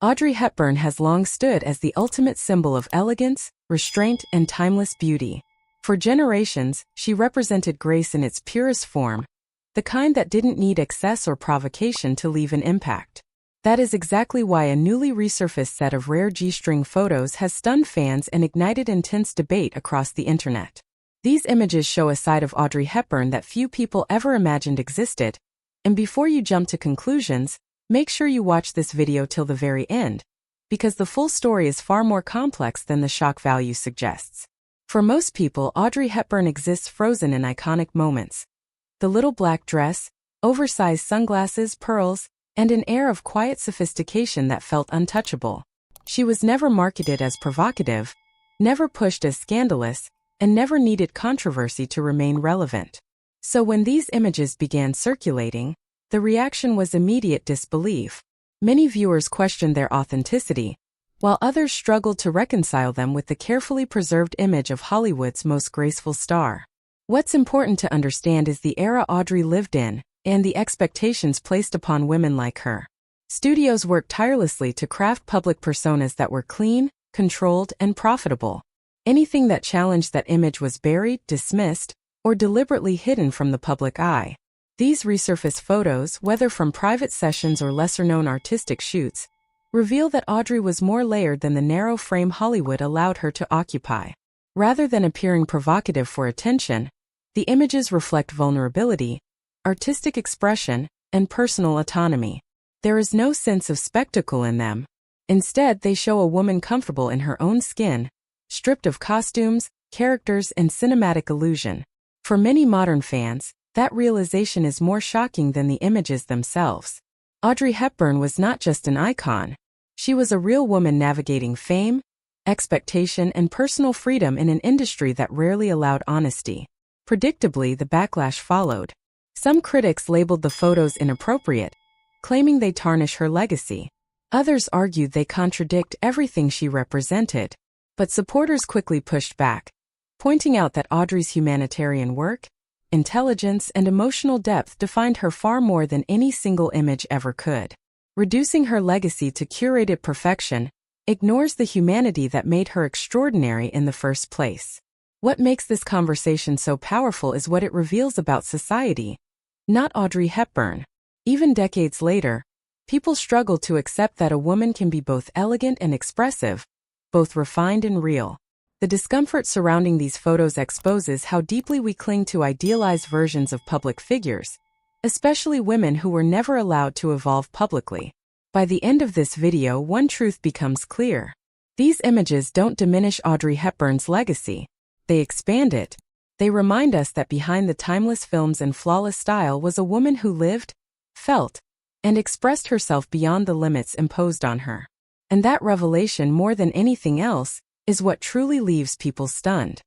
Audrey Hepburn has long stood as the ultimate symbol of elegance, restraint, and timeless beauty. For generations, she represented grace in its purest form, the kind that didn't need excess or provocation to leave an impact. That is exactly why a newly resurfaced set of rare G-string photos has stunned fans and ignited intense debate across the internet. These images show a side of Audrey Hepburn that few people ever imagined existed, and before you jump to conclusions, make sure you watch this video till the very end, because the full story is far more complex than the shock value suggests. For most people, Audrey Hepburn exists frozen in iconic moments. The little black dress, oversized sunglasses, pearls, and an air of quiet sophistication that felt untouchable. She was never marketed as provocative, never pushed as scandalous, and never needed controversy to remain relevant. So when these images began circulating, the reaction was immediate disbelief. Many viewers questioned their authenticity, while others struggled to reconcile them with the carefully preserved image of Hollywood's most graceful star. What's important to understand is the era Audrey lived in, and the expectations placed upon women like her. Studios worked tirelessly to craft public personas that were clean, controlled, and profitable. Anything that challenged that image was buried, dismissed, or deliberately hidden from the public eye. These resurfaced photos, whether from private sessions or lesser-known artistic shoots, reveal that Audrey was more layered than the narrow frame Hollywood allowed her to occupy. Rather than appearing provocative for attention, the images reflect vulnerability, artistic expression, and personal autonomy. There is no sense of spectacle in them. Instead, they show a woman comfortable in her own skin, stripped of costumes, characters, and cinematic illusion. For many modern fans, that realization is more shocking than the images themselves. Audrey Hepburn was not just an icon. She was a real woman navigating fame, expectation, and personal freedom in an industry that rarely allowed honesty. Predictably, the backlash followed. Some critics labeled the photos inappropriate, claiming they tarnish her legacy. Others argued they contradict everything she represented. But supporters quickly pushed back, pointing out that Audrey's humanitarian work, intelligence, and emotional depth defined her far more than any single image ever could. Reducing her legacy to curated perfection ignores the humanity that made her extraordinary in the first place. What makes this conversation so powerful is what it reveals about society, not Audrey Hepburn. Even decades later, people struggle to accept that a woman can be both elegant and expressive, both refined and real. The discomfort surrounding these photos exposes how deeply we cling to idealized versions of public figures, especially women who were never allowed to evolve publicly. By the end of this video, one truth becomes clear. These images don't diminish Audrey Hepburn's legacy. They expand it. They remind us that behind the timeless films and flawless style was a woman who lived, felt, and expressed herself beyond the limits imposed on her. And that revelation, more than anything else, is what truly leaves people stunned.